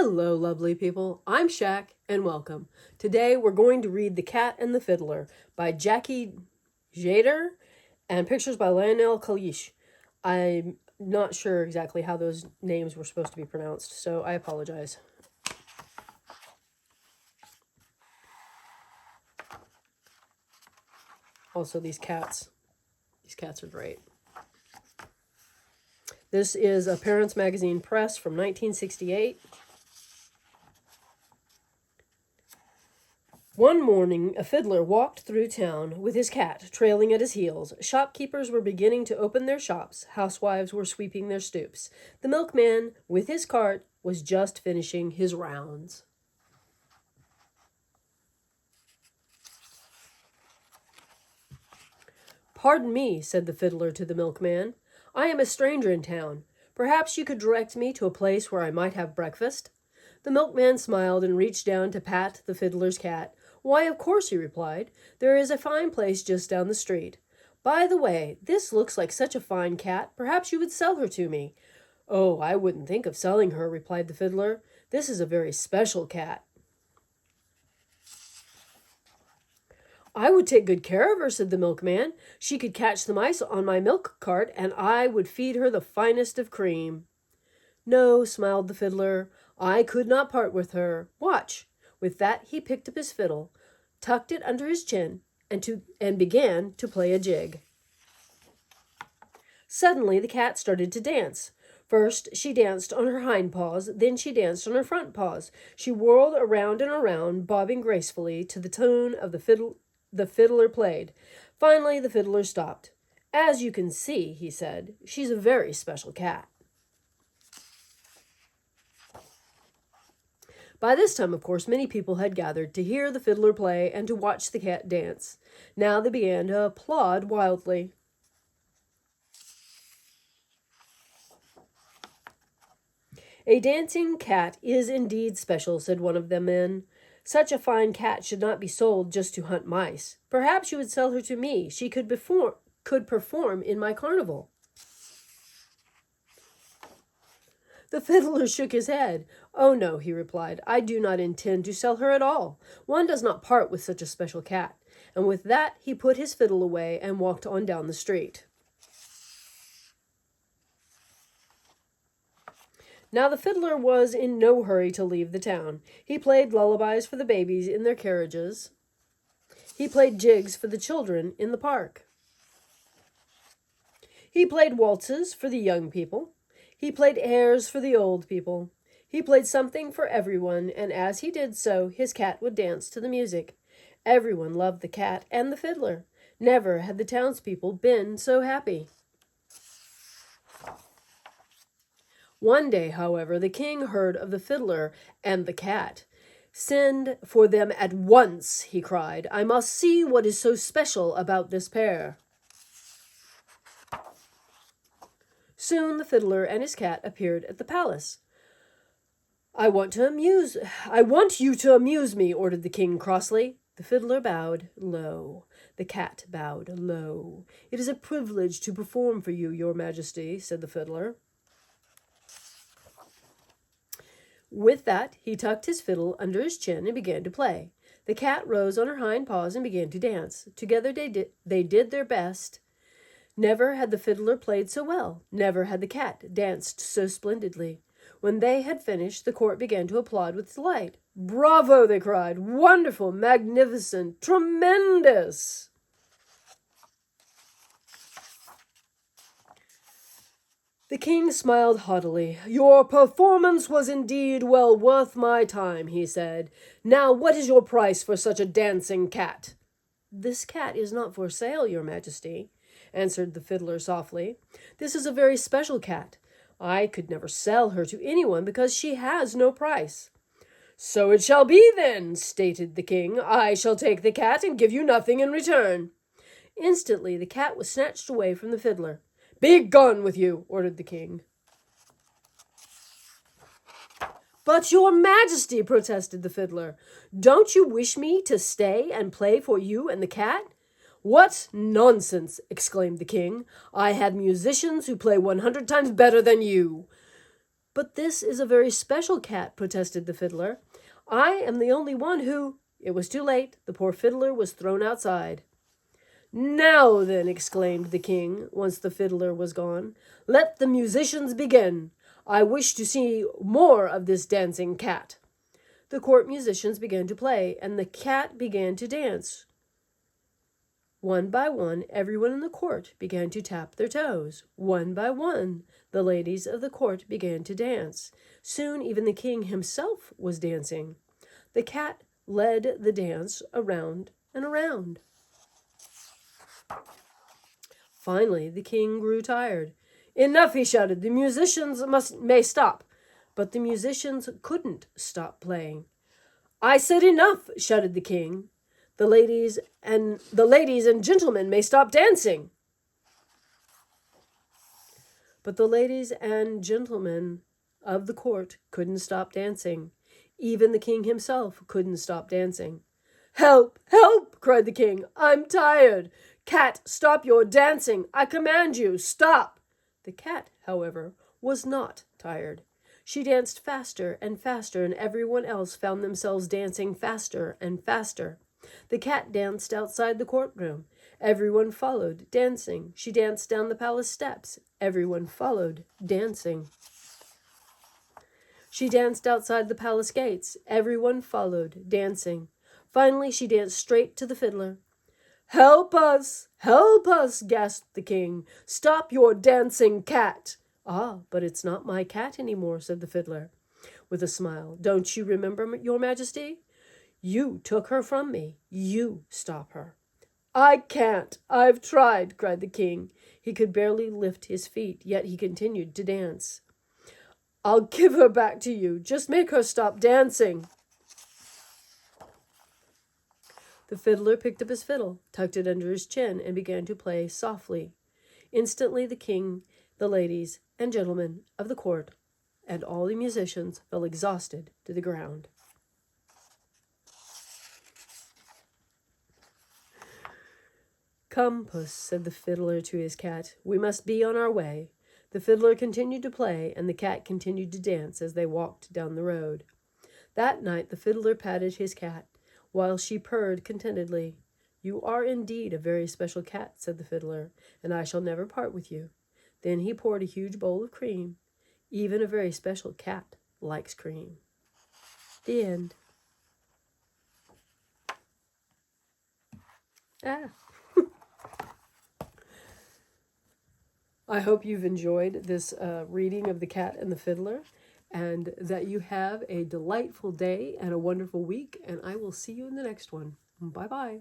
Hello, lovely people. I'm Shaq, and welcome. Today we're going to read The Cat and the Fiddler by Jacky Jeter and pictures by Lionel Kalish. I'm not sure exactly how those names were supposed to be pronounced, so I apologize. Also, these cats are great. This is a Parents Magazine Press from 1968. One morning, a fiddler walked through town with his cat trailing at his heels. Shopkeepers were beginning to open their shops. Housewives were sweeping their stoops. The milkman, with his cart, was just finishing his rounds. "Pardon me," said the fiddler to the milkman. "I am a stranger in town. Perhaps you could direct me to a place where I might have breakfast?" The milkman smiled and reached down to pat the fiddler's cat. "Why, of course," he replied. "There is a fine place just down the street. By the way, this looks like such a fine cat. Perhaps you would sell her to me." "Oh, I wouldn't think of selling her," replied the fiddler. "This is a very special cat." "I would take good care of her," said the milkman. "She could catch the mice on my milk cart, and I would feed her the finest of cream." "No," smiled the fiddler, "I could not part with her. Watch." With that, he picked up his fiddle, tucked it under his chin, and began to play a jig. Suddenly, the cat started to dance. First, she danced on her hind paws, then she danced on her front paws. She whirled around and around, bobbing gracefully to the tune of the fiddler played. Finally, the fiddler stopped. "As you can see," he said, "she's a very special cat." By this time, of course, many people had gathered to hear the fiddler play and to watch the cat dance. Now they began to applaud wildly. "A dancing cat is indeed special," said one of the men. "Such a fine cat should not be sold just to hunt mice. Perhaps you would sell her to me. She could perform in my carnival." The fiddler shook his head. "Oh, no," he replied. "I do not intend to sell her at all. One does not part with such a special cat." And with that, he put his fiddle away and walked on down the street. Now the fiddler was in no hurry to leave the town. He played lullabies for the babies in their carriages. He played jigs for the children in the park. He played waltzes for the young people. He played airs for the old people. He played something for everyone, and as he did so, his cat would dance to the music. Everyone loved the cat and the fiddler. Never had the townspeople been so happy. One day, however, the king heard of the fiddler and the cat. "Send for them at once," he cried. "I must see what is so special about this pair." Soon the fiddler and his cat appeared at the palace. I want you to amuse me," ordered the king crossly. The fiddler bowed low. The cat bowed low. "It is a privilege to perform for you, your majesty," said the fiddler. With that, he tucked his fiddle under his chin and began to play. The cat rose on her hind paws and began to dance. Together they did their best. Never had the fiddler played so well. Never had the cat danced so splendidly. When they had finished, the court began to applaud with delight. "Bravo!" they cried. "Wonderful! Magnificent! Tremendous!" The king smiled haughtily. "Your performance was indeed well worth my time," he said. "Now, what is your price for such a dancing cat?" "This cat is not for sale, your majesty," answered the fiddler softly. "This is a very special cat. I could never sell her to anyone because she has no price." "So it shall be then," stated the king. "I shall take the cat and give you nothing in return." Instantly, the cat was snatched away from the fiddler. "Be gone with you," ordered the king. "But, your majesty," protested the fiddler, "don't you wish me to stay and play for you and the cat?" "What nonsense!" exclaimed the king. "I have musicians who play 100 times better than you." But this is a very special cat, protested the fiddler. I am the only one who... It was too late. The poor fiddler was thrown outside. Now then, exclaimed the king, once the fiddler was gone, let the musicians begin. I wish to see more of this dancing cat. The court musicians began to play, and the cat began to dance. One by one, everyone in the court began to tap their toes. One by one, the ladies of the court began to dance. Soon even the king himself was dancing. The cat led the dance around and around. Finally, the king grew tired. Enough, he shouted. The musicians may stop. But the musicians couldn't stop playing. I said enough, shouted the king. The ladies and gentlemen may stop dancing. But the ladies and gentlemen of the court couldn't stop dancing. Even the king himself couldn't stop dancing. Help! Help! Cried the king. I'm tired. Cat, stop your dancing. I command you, stop. The cat, however, was not tired. She danced faster and faster, and everyone else found themselves dancing faster and faster. The cat danced outside the courtroom. Everyone followed, dancing. She danced down the palace steps. Everyone followed, dancing. She danced outside the palace gates. Everyone followed, dancing. Finally, she danced straight to the fiddler. Help us! Help us! Gasped the king. Stop your dancing, cat! Ah, but it's not my cat anymore, said the fiddler, with a smile. Don't you remember, your majesty? You took her from me. You stop her. I can't. I've tried, cried the king. He could barely lift his feet, yet he continued to dance. I'll give her back to you. Just make her stop dancing. The fiddler picked up his fiddle, tucked it under his chin, and began to play softly. Instantly the king, the ladies and gentlemen of the court, and all the musicians fell exhausted to the ground. Come, puss, said the fiddler to his cat. We must be on our way. The fiddler continued to play, and the cat continued to dance as they walked down the road. That night the fiddler patted his cat, while she purred contentedly. You are indeed a very special cat, said the fiddler, and I shall never part with you. Then he poured a huge bowl of cream. Even a very special cat likes cream. The end. I hope you've enjoyed this reading of The Cat and the Fiddler, and that you have a delightful day and a wonderful week, and I will see you in the next one. Bye-bye.